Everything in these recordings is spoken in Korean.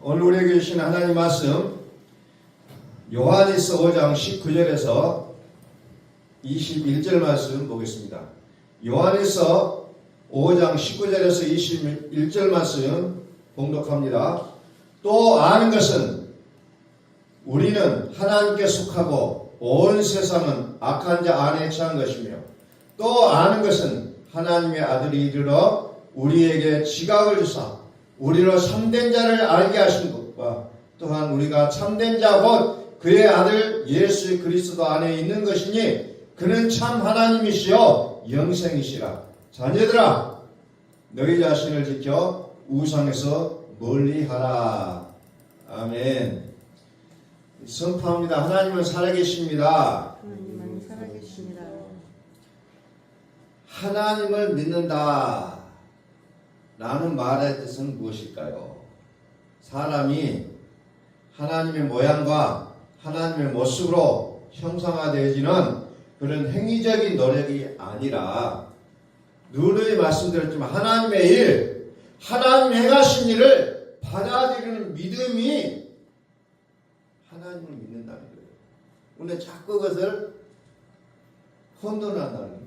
오늘 우리에게 주신 하나님 말씀 요한일서 5장 19절에서 21절 말씀 보겠습니다. 요한일서 5장 19절에서 21절 말씀 봉독합니다. 또 아는 것은 우리는 하나님께 속하고 온 세상은 악한 자 안에 처한 것이며 또 아는 것은 하나님의 아들이 이르러 우리에게 지각을 주사 우리로 참된 자를 알게 하신 것과 또한 우리가 참된 자 곧 그의 아들 예수 그리스도 안에 있는 것이니 그는 참 하나님이시여 영생이시라. 자녀들아 너희 자신을 지켜 우상에서 멀리하라. 아멘. 선포합니다. 하나님은 살아계십니다. 하나님은 살아계십니다. 하나님을 믿는다 라는 말의 뜻은 무엇일까요? 사람이 하나님의 모양과 하나님의 모습으로 형상화되어지는 그런 행위적인 노력이 아니라 누누이 말씀드렸지만 하나님의 일, 하나님 행하신 일을 받아들이는 믿음이 하나님을 믿는다는 거예요. 근데 자꾸 그것을 혼돈한다는 거예요.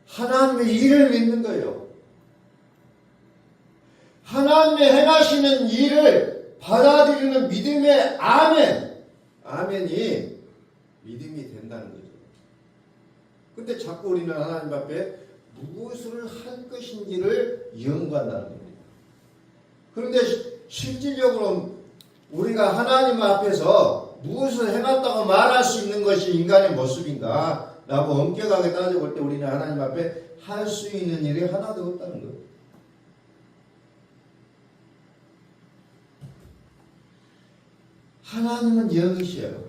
하나님의 일을 믿는 거예요. 하나님의 행하시는 일을 받아들이는 믿음의 아멘이 믿음이 된다는 거죠. 근데 자꾸 우리는 하나님 앞에 무엇을 할 것인지를 연구한다는 겁니다. 그런데 실질적으로 우리가 하나님 앞에서 무엇을 해놨다고 말할 수 있는 것이 인간의 모습인가 라고 엄격하게 따져볼 때 우리는 하나님 앞에 할 수 있는 일이 하나도 없다는 거예요. 하나님은 영이시에요.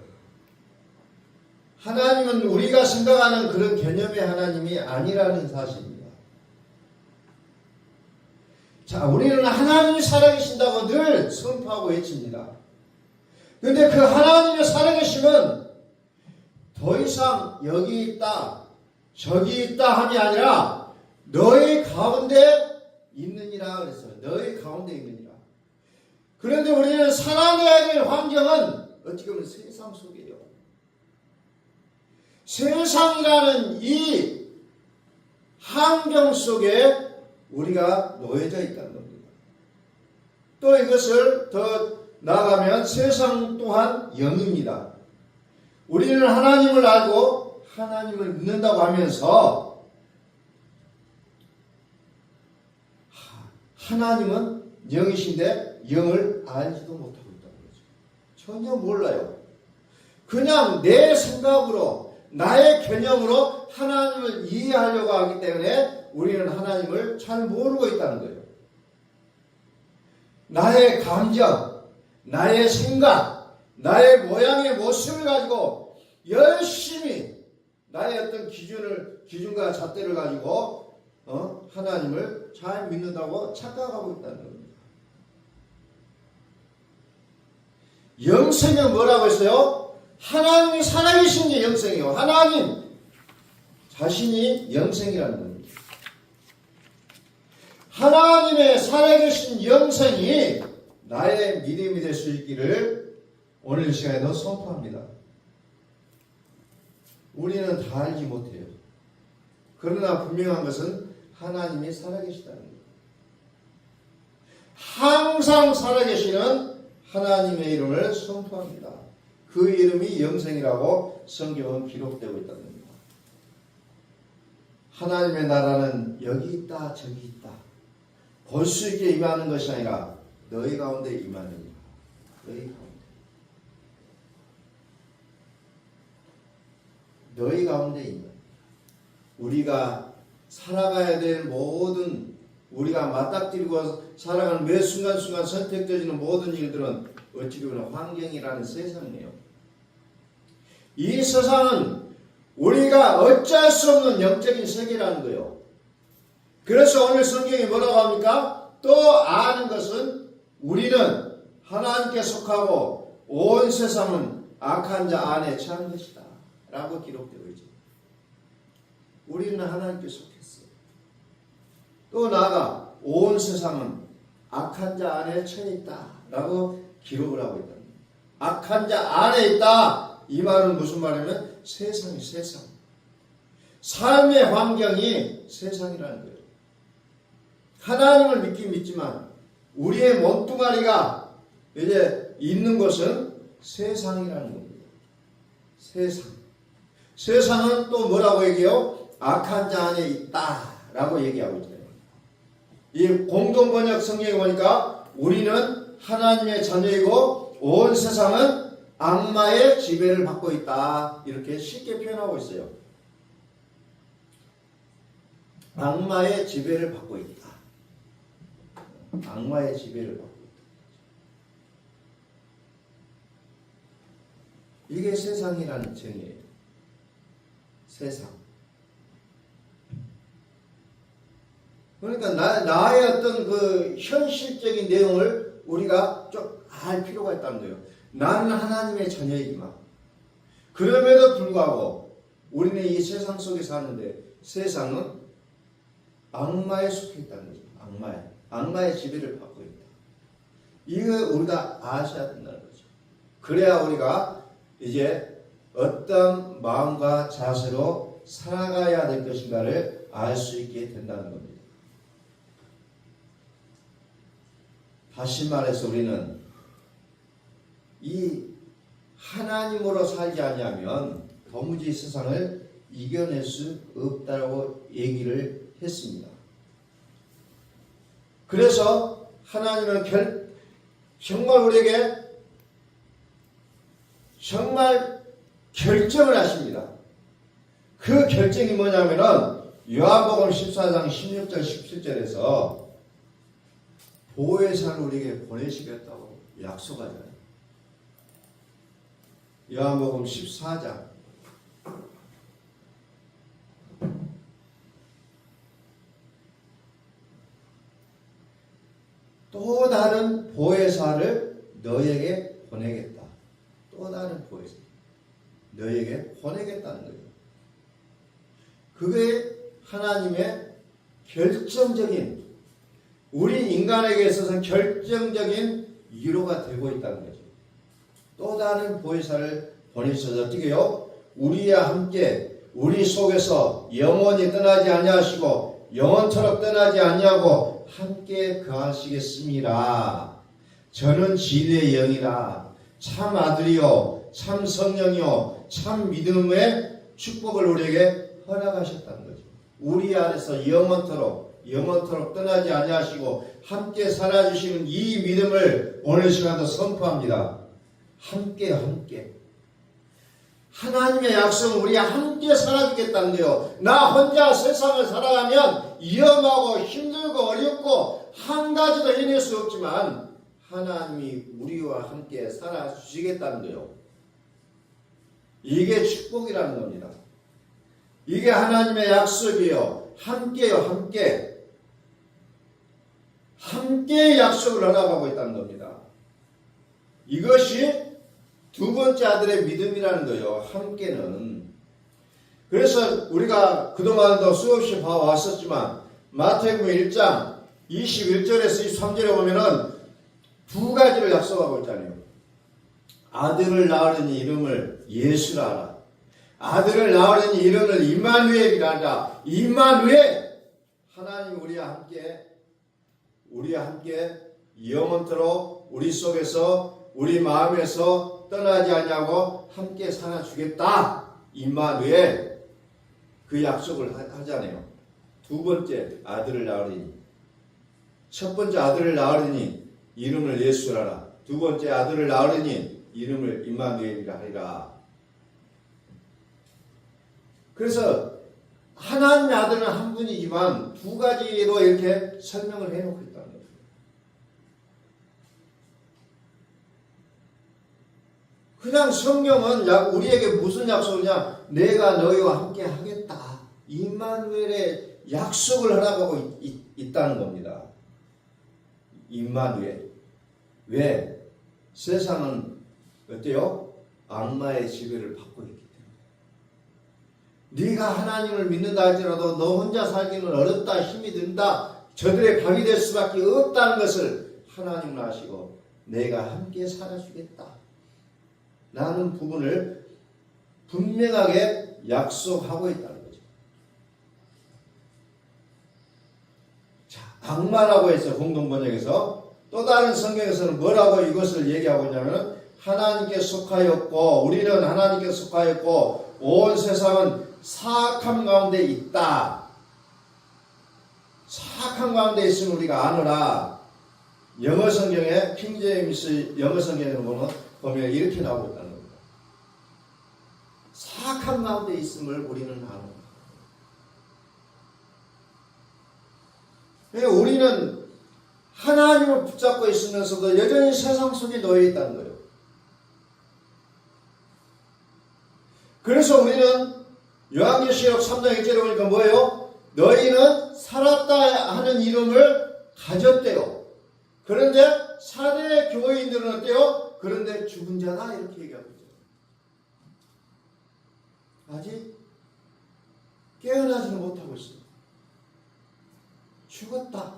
하나님은 우리가 생각하는 그런 개념의 하나님이 아니라는 사실입니다. 자, 우리는 하나님이 살아계신다고 늘 선포하고 외칩니다. 그런데 그 하나님의 살아계심은 더 이상 여기 있다, 저기 있다 함이 아니라 너희 가운데 있느니라 그랬어요. 너희 가운데 있느니라. 그런데 우리는 살아가야 될 환경은 어떻게 보면 세상 속이에요. 세상이라는 이 환경 속에 우리가 놓여져 있다는 겁니다. 또 이것을 더 나아가면 세상 또한 영입니다. 우리는 하나님을 알고 하나님을 믿는다고 하면서 하나님은 영이신데 영을 알지도 못하고 있다는 거죠. 전혀 몰라요. 그냥 내 생각으로 나의 개념으로 하나님을 이해하려고 하기 때문에 우리는 하나님을 잘 모르고 있다는 거예요. 나의 감정, 나의 생각, 나의 모양의 모습을 가지고 열심히 나의 어떤 기준과 잣대를 가지고 하나님을 잘 믿는다고 착각하고 있다는 겁니다. 영생은 뭐라고 했어요? 하나님이 살아계신 게 영생이에요. 하나님 자신이 영생이라는 겁니다. 하나님의 살아계신 영생이 나의 믿음이 될 수 있기를 오늘 시간에도 선포합니다. 우리는 다 알지 못해요. 그러나 분명한 것은 하나님이 살아계시다는 거예요. 항상 살아계시는 하나님의 이름을 선포합니다. 그 이름이 영생이라고 성경은 기록되고 있다는 겁니다. 하나님의 나라는 여기 있다 저기 있다 볼 수 있게 임하는 것이 아니라 너희 가운데 임하느니라. 너희 가운데 임하느니라. 우리가 살아가야 될 모든 우리가 맞닥뜨리고 살아가는 매 순간순간 선택되어지는 모든 일들은 어찌 보면 환경이라는 세상이에요. 이 세상은 우리가 어찌할 수 없는 영적인 세계라는 거예요. 그래서 오늘 성경이 뭐라고 합니까? 또 아는 것은 우리는 하나님께 속하고 온 세상은 악한 자 안에 처한 것이다 라고 기록되고 있죠. 우리는 하나님께 속했어요. 또 나아가 온 세상은 악한 자 안에 처해 있다 라고 기록을 하고 있다. 악한 자 안에 있다. 이 말은 무슨 말이냐면 세상이 세상. 삶의 환경이 세상이라는 거예요. 하나님을 믿긴 믿지만 우리의 몸뚱아리가 이제 있는 것은 세상이라는 겁니다. 세상. 세상은 또 뭐라고 얘기해요? 악한 자 안에 있다라고 얘기하고 있어요. 이 공동번역 성경에 보니까 우리는 하나님의 자녀이고 온 세상은 악마의 지배를 받고 있다. 이렇게 쉽게 표현하고 있어요. 악마의 지배를 받고 있다. 악마의 지배를 받고 있다. 이게 세상이라는 정의예요. 세상. 그러니까 나의 어떤 그 현실적인 내용을 우리가 좀 알 필요가 있다는 거예요. 나는 하나님의 자녀이지만 그럼에도 불구하고 우리는 이 세상 속에 사는데 세상은 악마에 속해 있다는 거죠. 악마의 지배를 받고 있다. 이거 우리가 아셔야 된다는 거죠. 그래야 우리가 이제 어떤 마음과 자세로 살아가야 될 것인가를 알 수 있게 된다는 겁니다. 다시 말해서 우리는 이 하나님으로 살지 않으면 도무지 세상을 이겨낼 수 없다고 얘기를 했습니다. 그래서 하나님은 정말 우리에게 정말 결정을 하십니다. 그 결정이 뭐냐면은 요한복음 14장 16절 17절에서 보혜사를 우리에게 보내시겠다고 약속하잖아요. 요한복음 14장 또 다른 보혜사를 너에게 보내겠다. 또 다른 보혜사 너에게 보내겠다는 거예요. 그게 하나님의 결정적인 우리 인간에게 있어서는 결정적인 위로가 되고 있다는 거죠. 또 다른 보혜사를 보내셔서 어떻게 해요? 우리와 함께 우리 속에서 영원히 떠나지 아니하시고 영원토록 떠나지 아니하고 함께 거하시겠습니다. 저는 진리의 영이라 참 아들이요 참 성령이요 참 믿음의 축복을 우리에게 허락하셨다는 거죠. 우리 안에서 영원토록 떠나지 아니하시고 함께 살아주시는 이 믿음을 오늘 시간도 선포합니다. 함께 하나님의 약속은 우리와 함께 살아주겠다는 거예요. 나 혼자 세상을 살아가면 위험하고 힘들고 어렵고 한 가지도 해낼 수 없지만 하나님이 우리와 함께 살아주시겠다는 거예요. 이게 축복이라는 겁니다. 이게 하나님의 약속이에요. 함께요. 함께 약속을 허락하고 있다는 겁니다. 이것이 두 번째 아들의 믿음이라는 거예요. 함께는. 그래서 우리가 그동안도 수없이 봐왔었지만 마태복음 1장 21절에서 23절에 보면은 두 가지를 약속하고 있잖아요. 아들을 낳으려니 이름을 예수라 하라. 아들을 낳으려니 이름을 임마누엘이라 하라. 임마누엘 하나님 우리와 함께 영원토록 우리 속에서 우리 마음에서 떠나지 않냐고 함께 살아주겠다. 임마누엘 그 약속을 하잖아요. 두 번째 아들을 낳으리니 첫 번째 아들을 낳으리니 이름을 예수라라. 두 번째 아들을 낳으리니 이름을 임마누엘이라 하리라. 그래서 하나님의 아들은 한 분이지만 두 가지로 이렇게 설명을 해놓고 있다는 거예요. 그냥 성경은 우리에게 무슨 약속이냐? 내가 너희와 함께 하겠다. 임마누엘의 약속을 하라고 있다는 겁니다. 임마누엘. 왜? 세상은 어때요? 악마의 지배를 받고 있기 때문에. 네가 하나님을 믿는다 할지라도 너 혼자 살기는 어렵다, 힘이 든다, 저들의 밥이 될 수밖에 없다는 것을 하나님은 아시고 내가 함께 살아주겠다 라는 부분을 분명하게 약속하고 있다는 거죠. 자, 악마라고 해서 공동번역에서 또 다른 성경에서는 뭐라고 이것을 얘기하고 있냐면 하나님께 속하였고 우리는 하나님께 속하였고 온 세상은 사악함 가운데 있다. 사악함 가운데 있으면 우리가 아노라. 영어 성경에 킹제임스 영어 성경에 보면 이렇게 나오고 있다는 겁니다. 사악함 가운데 있음을 우리는 아노라. 그러니까 우리는 하나님을 붙잡고 있으면서도 여전히 세상 속에 놓여 있다는 거예요. 그래서 우리는 요한계시록 3장 1절에 보니까 뭐예요? 너희는 살았다 하는 이름을 가졌대요. 그런데 사대 교인들은 어때요? 그런데 죽은 자다 이렇게 얘기하고 있죠. 아직 깨어나지는 못하고 있어요. 죽었다.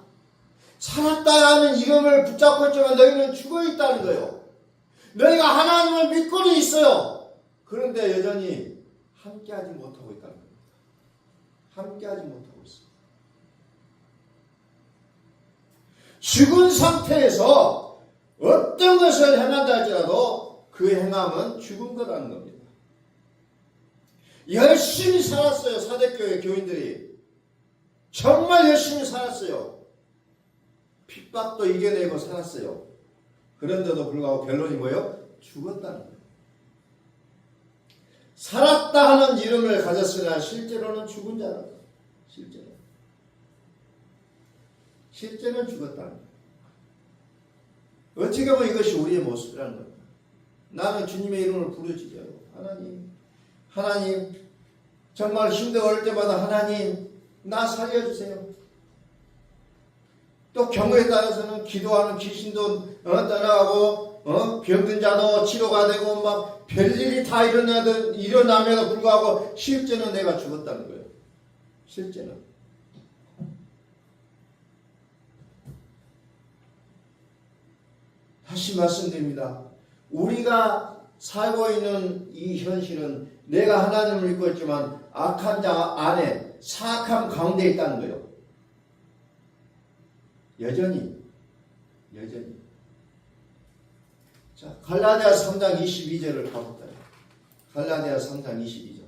살았다라는 이름을 붙잡고 있지만 너희는 죽어 있다는 거예요. 너희가 하나님을 믿고는 있어요. 그런데 여전히 함께하지 못하고 있다는 겁니다. 함께하지 못하고 있어요. 죽은 상태에서 어떤 것을 행한다 할지라도 그 행함은 죽은 거라는 겁니다. 열심히 살았어요. 사대교회 교인들이. 정말 열심히 살았어요. 핍박도 이겨내고 살았어요. 그런데도 불구하고 결론이 뭐예요? 죽었다는 거예요. 살았다 하는 이름을 가졌으나 실제로는 죽은 자다. 실제는 죽었다는 거예요. 어떻게 보면 이것이 우리의 모습이라는 겁니다. 나는 주님의 이름을 부르짖어요. 하나님, 정말 힘들고 어릴 때마다 하나님, 나 살려주세요. 또 경우에 따라서는 기도하는 귀신도 떠나가고 병든 자도 치료가 되고 막 별일이 다 일어남에도 불구하고 실제는 내가 죽었다는 거예요. 실제는. 다시 말씀드립니다. 우리가 살고 있는 이 현실은 내가 하나님을 믿고 있지만 악한 자 안에 사악함 가운데 있다는 거예요. 여전히. 자, 갈라디아 3장 22절을 가볼까요? 갈라디아 3장 22절.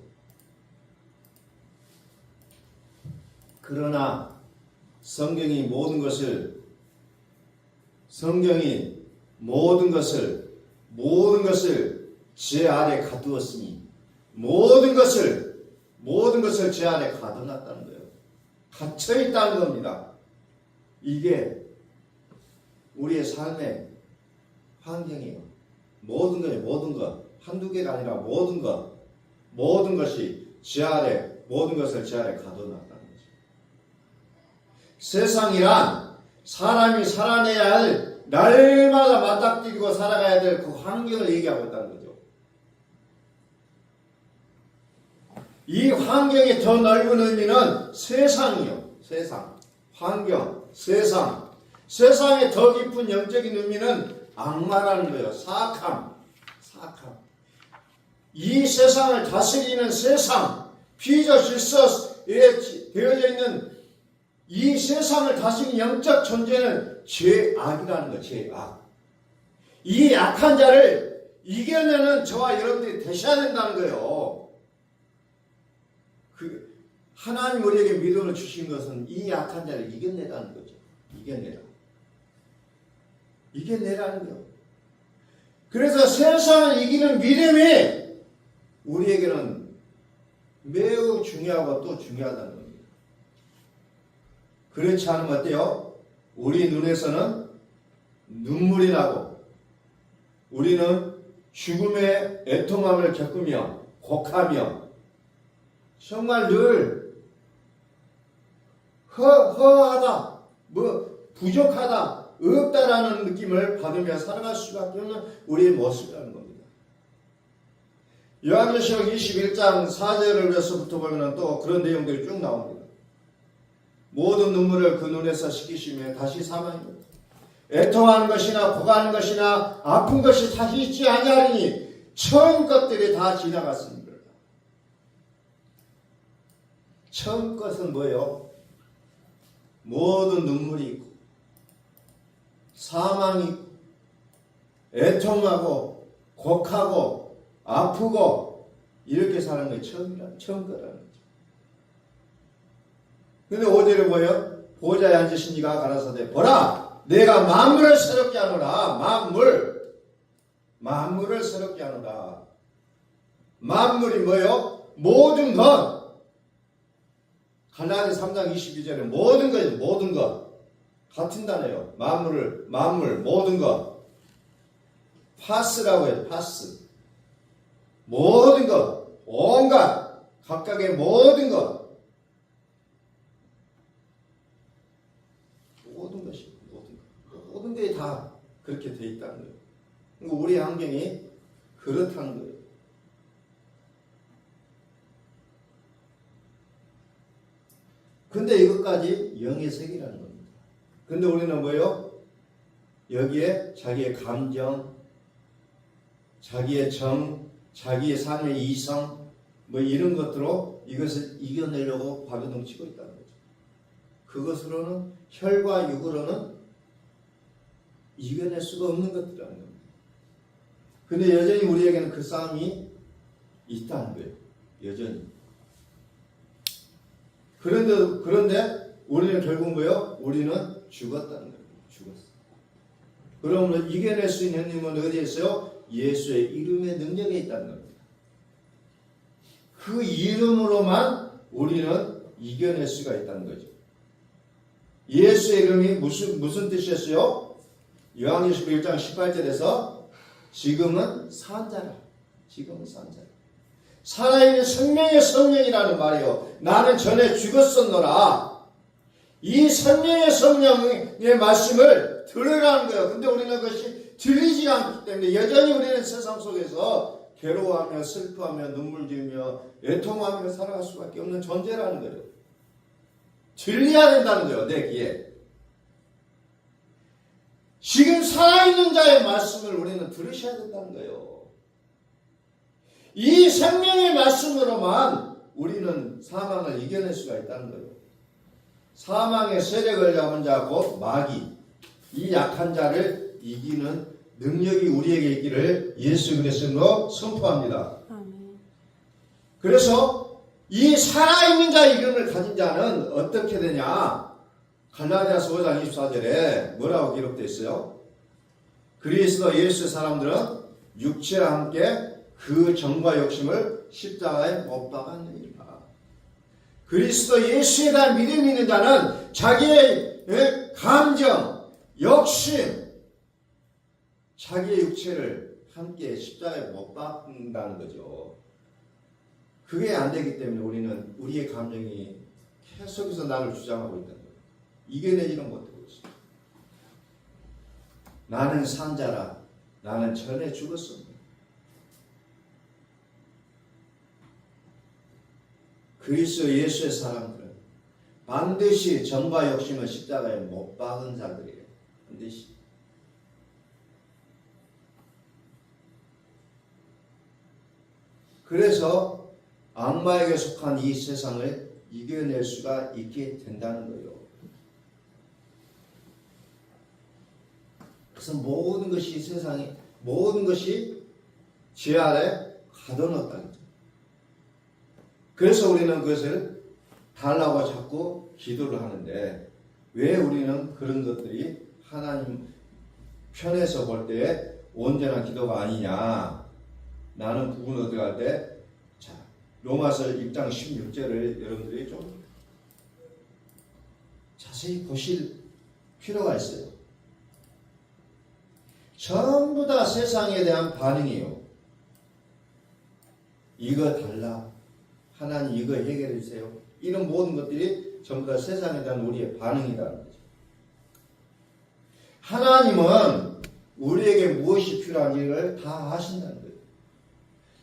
그러나 성경이 모든 것을 제 아래 가두었으니 모든 것을 제 안에 가둬놨다는 거예요. 갇혀 있다는 겁니다. 이게 우리의 삶의 환경이에요. 모든 것. 한두 개가 아니라 모든 것이 제 아래, 모든 것을 제 아래 가둬놨다는 거죠. 세상이란 사람이 살아내야 할 날마다 맞닥뜨리고 살아가야 될 그 환경을 얘기하고 있다는 거죠. 이 환경의 더 넓은 의미는 세상이요. 환경, 세상의 더 깊은 영적인 의미는 악마라는 거예요. 사악함. 이 세상을 다스리는 세상, 피조 질서에 되어져 있는 이 세상을 다스리는 영적 존재는 죄악이라는 거예요. 죄악. 이 악한 자를 이겨내는 저와 여러분들이 되셔야 된다는 거예요. 하나님 우리에게 믿음을 주신 것은 이 악한 자를 이겨내라는 거죠. 이겨내라는 거예요. 그래서 세상을 이기는 믿음이 우리에게는 매우 중요하고 또 중요하다는 겁니다. 그렇지 않으면 어때요? 우리 눈에서는 눈물이 나고 우리는 죽음의 애통함을 겪으며 곡하며 정말 늘 허하다, 부족하다, 없다라는 느낌을 받으며 살아갈 수밖에 없는 우리의 모습이라는 겁니다. 요한계시록 21장 4절에서부터 보면 또 그런 내용들이 쭉 나옵니다. 모든 눈물을 그 눈에서 씻기시며 다시 사망입니다. 애통하는 것이나 고가는 것이나 아픈 것이 다시 있지 아니하리니 처음 것들이 다 지나갔습니다. 처음 것은 뭐예요? 모든 눈물이 있고 사망이 있고 애통하고 곡하고 아프고 이렇게 사는 게 처음 거라는 거죠. 근데 5절에 뭐예요? 보좌에 앉으신 이가 가라사대 보라 내가 만물을 새롭게 하노라. 만물을 새롭게 하노라. 만물이 뭐예요? 모든 것. 갈라디아 3장 22절에 모든 것이에요. 모든 것. 같은 단어예요. 만물, 모든 것. 파스라고 해요. 파스. 모든 것. 온갖. 각각의 모든 것. 모든 것이. 모든 게 다 그렇게 돼 있다는 거예요. 그러니까 우리 환경이 그렇다는 거예요. 근데 이것까지 영의 세계라는 겁니다. 근데 우리는 뭐예요? 여기에 자기의 감정, 자기의 정, 자기의 삶의 이성, 뭐 이런 것들로 이것을 이겨내려고 발버둥 치고 있다는 거죠. 그것으로는 혈과 육으로는 이겨낼 수가 없는 것들이라는 겁니다. 근데 여전히 우리에게는 그 싸움이 있다는 거예요. 여전히. 그런데 우리는 결국 뭐예요? 우리는 죽었다는 거예요. 죽었어. 그러면 이겨낼 수 있는 힘은 어디에 있어요? 예수의 이름의 능력에 있다는 겁니다. 그 이름으로만 우리는 이겨낼 수가 있다는 거죠. 예수의 이름이 무슨 뜻이었어요? 요한계시록 1장 18절에서 지금은 산자라. 지금은 산자라. 살아있는 생명의 성령이라는 말이요. 나는 전에 죽었었노라. 이 생명의 성령의 말씀을 들으라는 거예요. 근데 우리는 그것이 들리지 않기 때문에 여전히 우리는 세상 속에서 괴로워하며 슬퍼하며 눈물 지으며 애통하며 살아갈 수밖에 없는 존재라는 거예요. 들려야 된다는 거예요. 내 귀에. 지금 살아있는 자의 말씀을 우리는 들으셔야 된다는 거예요. 이 생명의 말씀으로만 우리는 사망을 이겨낼 수가 있다는 거예요. 사망의 세력을 잡은 자 곧 마귀, 이 약한 자를 이기는 능력이 우리에게 있기를 예수 그리스도로 선포합니다. 그래서 이 살아있는 자의 이름을 가진 자는 어떻게 되냐? 갈라디아서 5장 24절에 뭐라고 기록되어 있어요? 그리스도 예수의 사람들은 육체와 함께 그 정과 욕심을 십자가에 못 박았느니라. 그리스도 예수에 대한 믿음이 있는 자는 자기의 감정, 욕심, 자기의 육체를 함께 십자가에 못 박는다는 거죠. 그게 안 되기 때문에 우리는 우리의 감정이 계속해서 나를 주장하고 있다는 거예요. 이겨내지는 못하고 있어요. 나는 산자라. 나는 전에 죽었습니다. 그리스도 예수의 사람들은 반드시 정과 욕심을 십자가에 못 박은 자들이에요. 반드시. 그래서 악마에게 속한 이 세상을 이겨낼 수가 있게 된다는 거예요. 그래서 모든 것이 세상에 모든 것이 죄 아래 가둬놓았다는 거죠. 그래서 우리는 그것을 달라고 자꾸 기도를 하는데 왜 우리는 그런 것들이 하나님 편에서 볼 때 온전한 기도가 아니냐. 나는 부분 얻어 갈 때 자, 로마서 1장 16절을 여러분들이 좀 자세히 보실 필요가 있어요. 전부 다 세상에 대한 반응이에요. 이거 달라. 하나님 이거 해결해 주세요. 이런 모든 것들이 전부 다 세상에 대한 우리의 반응이라는 거죠. 하나님은 우리에게 무엇이 필요한지를 다 아신다는 거예요.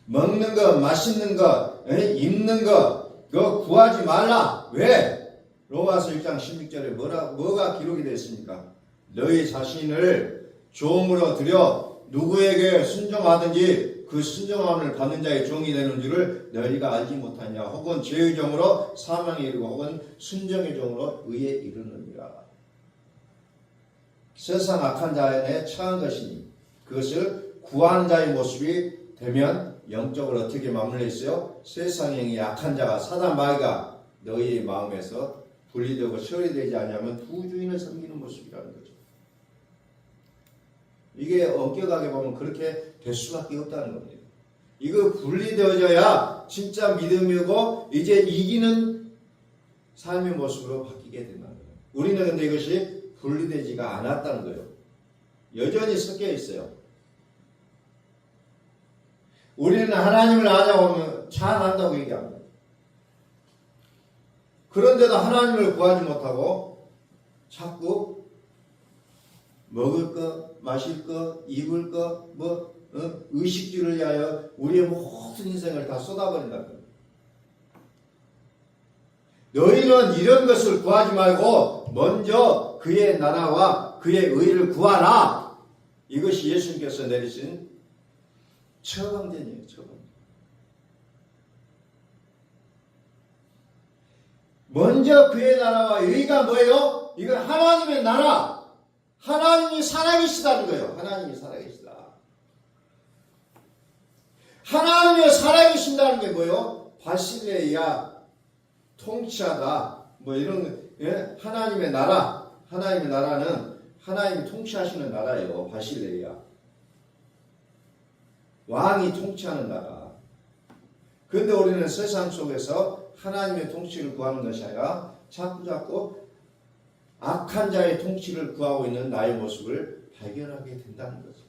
먹는 거, 마시는 거, 입는 거, 그거 구하지 말라. 왜? 로마서 1장 16절에 뭐가 기록이 되어 있습니까? 너희 자신을 종으로 들여 누구에게 순종하든지 그 순종함을 받는 자의 종이 되는 줄을 너희가 알지 못하냐. 혹은 죄의 종으로 사망에 이르고 혹은 순종의 종으로 의에 이르느니라. 세상 악한 자에 처한 것이니 그것을 구하는 자의 모습이 되면 영적으로 어떻게 맞물려 있어요? 세상의 악한 자가 사단 마귀가 너희의 마음에서 분리되고 처리되지 않으면 두 주인을 섬기는 모습이라는 거죠. 이게 엄격하게 보면 그렇게 될 수밖에 없다는 겁니다. 이거 분리되어져야 진짜 믿음이고 이제 이기는 삶의 모습으로 바뀌게 된다는 거예요. 우리는 근데 이것이 분리되지가 않았다는 거예요. 여전히 섞여 있어요. 우리는 하나님을 아냐고 하면 잘 안다고 얘기합니다. 그런데도 하나님을 구하지 못하고 자꾸 먹을 것, 마실 것, 입을 것, 의식주를 위하여 우리의 모든 인생을 다 쏟아버린다는 거예요. 너희는 이런 것을 구하지 말고 먼저 그의 나라와 그의 의를 구하라. 이것이 예수님께서 내리신 처방전이에요. 처방전. 먼저 그의 나라와 의가 뭐예요? 이건 하나님의 나라. 하나님이 살아계시다는 거예요. 하나님이 살아계시다. 하나님이 살아계신다는 게 뭐예요? 바실레이야 통치하다. 뭐 이런 하나님의 나라. 하나님의 나라는 하나님이 통치하시는 나라예요. 바실레이야. 왕이 통치하는 나라. 그런데 우리는 세상 속에서 하나님의 통치를 구하는 것이 아니라 자꾸 악한 자의 통치를 구하고 있는 나의 모습을 발견하게 된다는 거죠.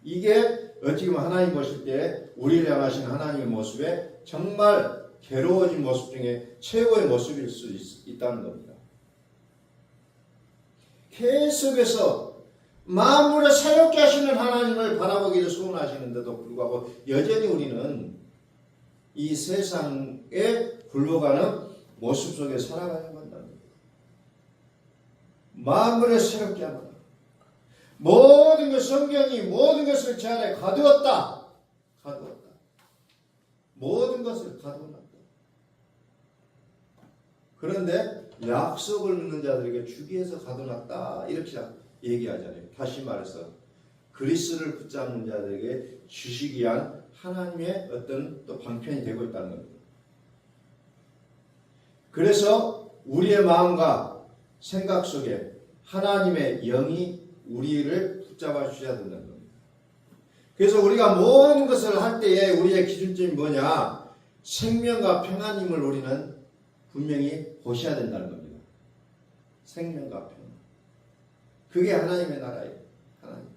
이게 어찌 보면 하나님 보실 때 우리를 향하신 하나님의 모습에 정말 괴로워진 모습 중에 최고의 모습일 수 있다는 겁니다. 계속해서 만물을 새롭게 하시는 하나님을 바라보기를 소원하시는데도 불구하고 여전히 우리는 이 세상에 굴러가는 모습 속에 살아가는 겁니다. 만물을 새롭게 하노라. 모든 것 성경이 모든 것을 제 안에 가두었다. 모든 것을 가두었다. 그런데 약속을 믿는 자들에게 주기에서 가둬놨다. 이렇게 얘기하잖아요. 다시 말해서 그리스도를 붙잡는 자들에게 주시기 위한 하나님의 어떤 또 방편이 되고 있다는 겁니다. 그래서 우리의 마음과 생각 속에 하나님의 영이 우리를 붙잡아 주셔야 된다는 겁니다. 그래서 우리가 모든 것을 할 때에 우리의 기준점이 뭐냐? 생명과 평안임을 우리는 분명히 보셔야 된다는 겁니다. 생명과 평안. 그게 하나님의 나라예요. 하나님.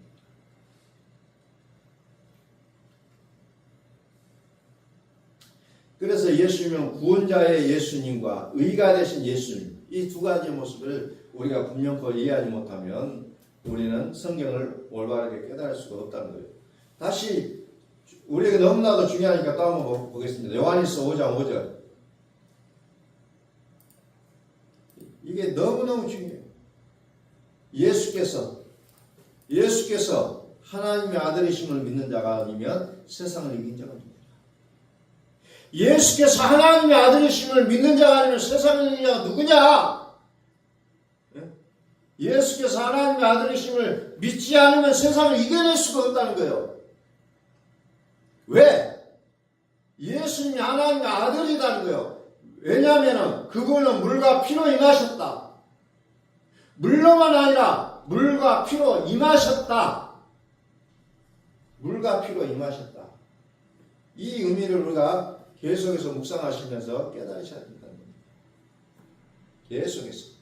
그래서 예수님은 구원자의 예수님과 의가 되신 예수님, 이 두 가지 모습을 우리가 분명코 이해하지 못하면 우리는 성경을 올바르게 깨달을 수가 없다는 거예요. 다시 우리에게 너무나도 중요하니까 또 한번 보겠습니다. 요한일서 5장 5절. 이게 너무너무 중요해요. 예수께서 하나님의 아들이심을 믿는 자가 아니면 세상을 이긴 자가 아닙니다. 예수께서 하나님의 아들이심을 믿는 자가 아니면 세상을 이긴 자가 누구냐? 예수께서 하나님의 아들이심을 믿지 않으면 세상을 이겨낼 수가 없다는 거예요. 왜? 예수님이 하나님의 아들이라는 거예요. 왜냐하면 그분은 물과 피로 임하셨다. 물로만 아니라 물과 피로 임하셨다. 물과 피로 임하셨다. 이 의미를 우리가 계속해서 묵상하시면서 깨달으셔야 된다는 겁니다. 계속해서.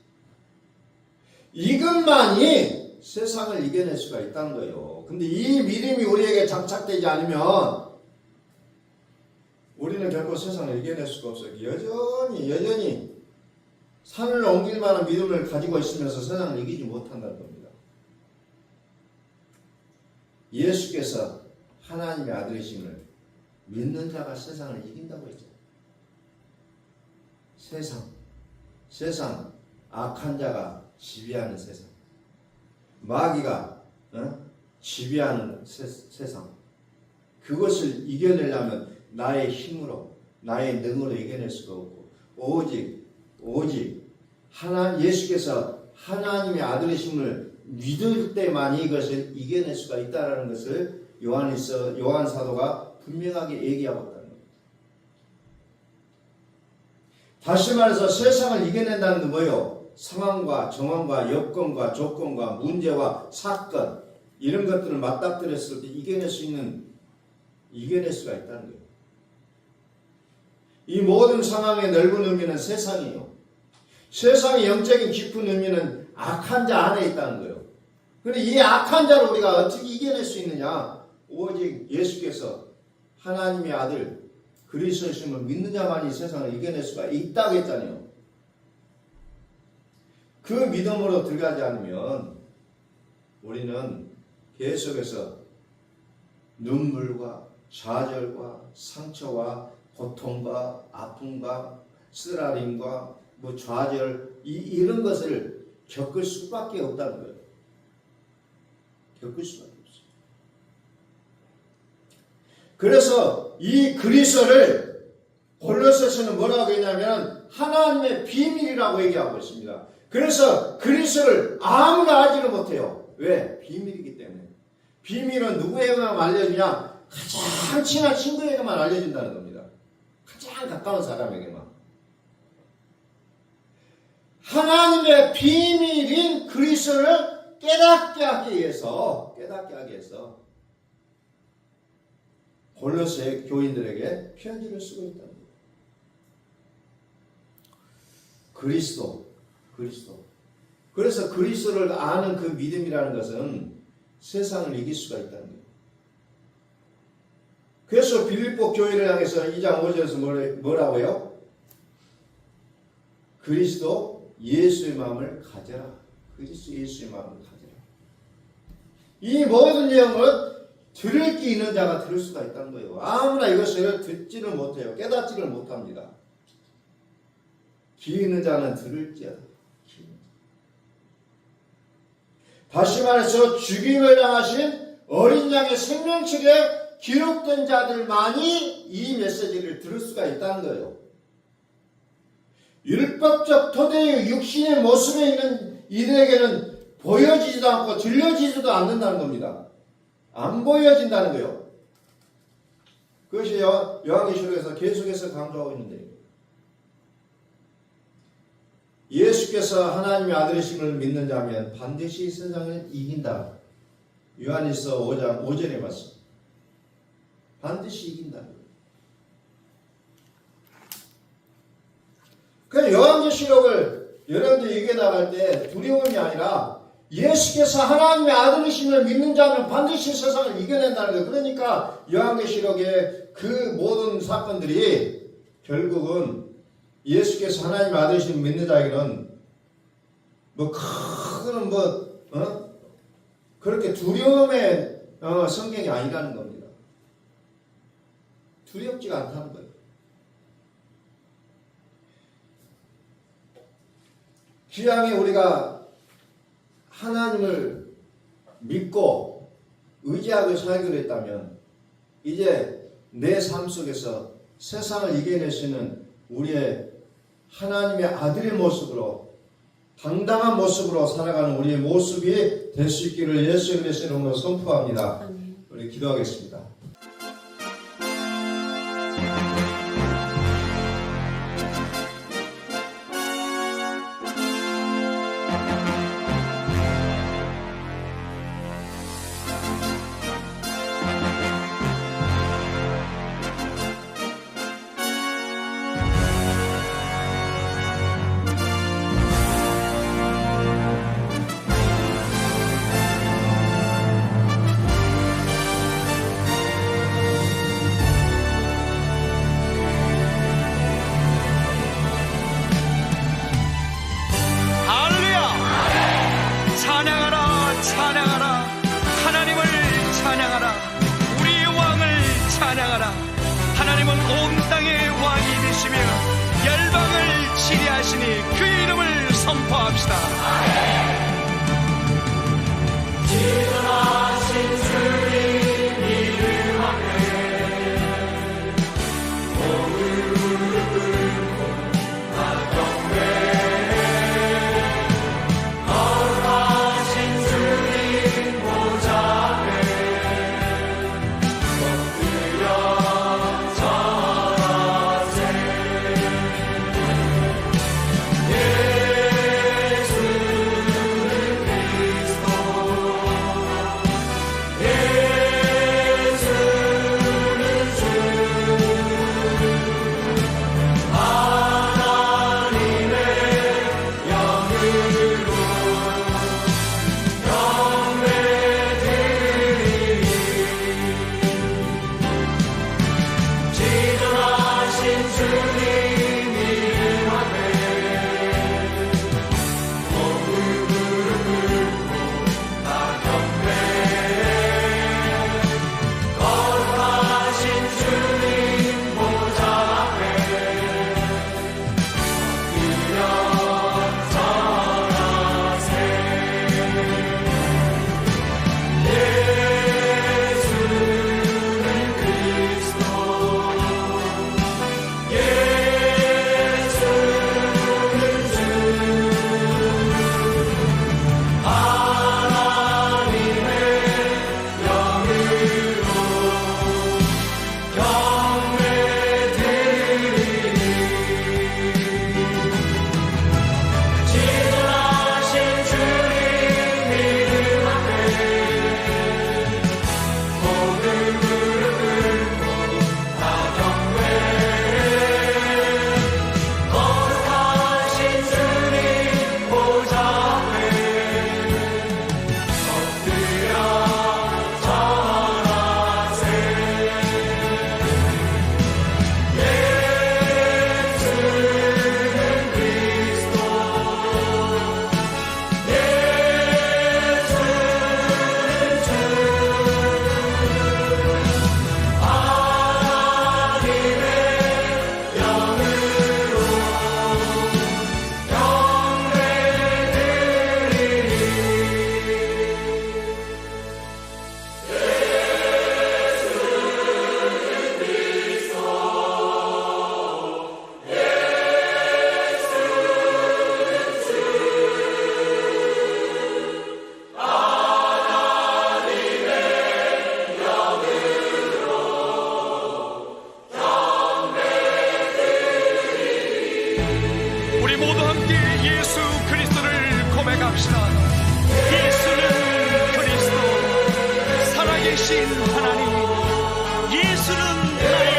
이것만이 세상을 이겨낼 수가 있다는 거예요. 근데 이 믿음이 우리에게 장착되지 않으면 우리는 결코 세상을 이겨낼 수가 없어요. 여전히 산을 옮길 만한 믿음을 가지고 있으면서 세상을 이기지 못한다는 겁니다. 예수께서 하나님의 아들이심을 믿는 자가 세상을 이긴다고 했죠. 세상 악한 자가 지배하는 세상, 마귀가 지배하는 세상, 그것을 이겨내려면 나의 힘으로, 나의 능으로 이겨낼 수가 없고 오직 예수께서 하나님의 아들이심을 믿을 때만이 이것을 이겨낼 수가 있다는 것을 요한 사도가 분명하게 얘기하고 있다는 겁니다. 다시 말해서 세상을 이겨낸다는 건 뭐예요? 상황과 정황과 여건과 조건과 문제와 사건, 이런 것들을 맞닥뜨렸을 때 이겨낼 수가 있다는 거예요. 이 모든 상황의 넓은 의미는 세상이에요. 세상의 영적인 깊은 의미는 악한 자 안에 있다는 거예요. 그런데 이 악한 자를 우리가 어떻게 이겨낼 수 있느냐? 오직 예수께서 하나님의 아들 그리스도이심을 믿는 자만이 세상을 이겨낼 수가 있다고 했잖아요. 그 믿음으로 들어가지 않으면 우리는 계속해서 눈물과 좌절과 상처와 고통과 아픔과 쓰라림과 좌절 이런 것을 겪을 수밖에 없다는 거예요. 겪을 수밖에 없어요. 그래서 이 그리스도를 골로새서는 뭐라고 했냐면 하나님의 비밀이라고 얘기하고 있습니다. 그래서 그리스도를 아무나 알지를 못해요. 왜? 비밀이기 때문에. 비밀은 누구에게만 알려주냐? 가장 친한 친구에게만 알려준다는 겁니다. 가장 가까운 사람에게만. 하나님의 비밀인 그리스도를 깨닫게 하기 위해서 골로새 교인들에게 편지를 쓰고 있다는 거예요. 그리스도. 그래서 그리스도를 아는 그 믿음이라는 것은 세상을 이길 수가 있다는 거예요. 그래서 빌립보 교회를 향해서 2장 5절에서 뭐라고요? 그리스도 예수의 마음을 가져라. 그리스도 예수의 마음을 가져라. 이 모든 내용은 들을 게 있는 자가 들을 수가 있다는 거예요. 아무나 이것을 듣지를 못해요. 깨닫지를 못합니다. 귀 있는 자는 들을지어다. 다시 말해서 죽임을 당하신 어린 양의 생명책에 기록된 자들만이 이 메시지를 들을 수가 있다는 거예요. 율법적 토대의 육신의 모습에 있는 이들에게는 보여지지도 않고 들려지지도 않는다는 겁니다. 안 보여진다는 거예요. 그것이 요한계시록에서 계속해서 강조하고 있는데, 예수께서 하나님의 아들이심을 믿는 자면 반드시 세상을 이긴다. 요한일서 5장 5절에 말씀. 반드시 이긴다. 그래서 요한계시록을 여러분들이 읽어나갈 때 두려움이 아니라 예수께서 하나님의 아들이심을 믿는 자는 반드시 세상을 이겨낸다는 거예요. 그러니까 요한계시록의 그 모든 사건들이 결국은 예수께서 하나님의 아들이심을 믿는 자에게는 그렇게 두려움의 성경이 아니라는 겁니다. 두렵지가 않다는 거예요. 기왕에 우리가 하나님을 믿고 의지하고 살기로 했다면 이제 내 삶 속에서 세상을 이겨낼 수 있는 우리의 하나님의 아들의 모습으로 당당한 모습으로 살아가는 우리의 모습이 될 수 있기를 예수 그리스도의 이름으로 선포합니다. 우리 기도하겠습니다. 하나님은 온 땅의 왕이 되시며 열방을 치리하시니 그 이름을 선포합니다. 하나님, 예수는 나의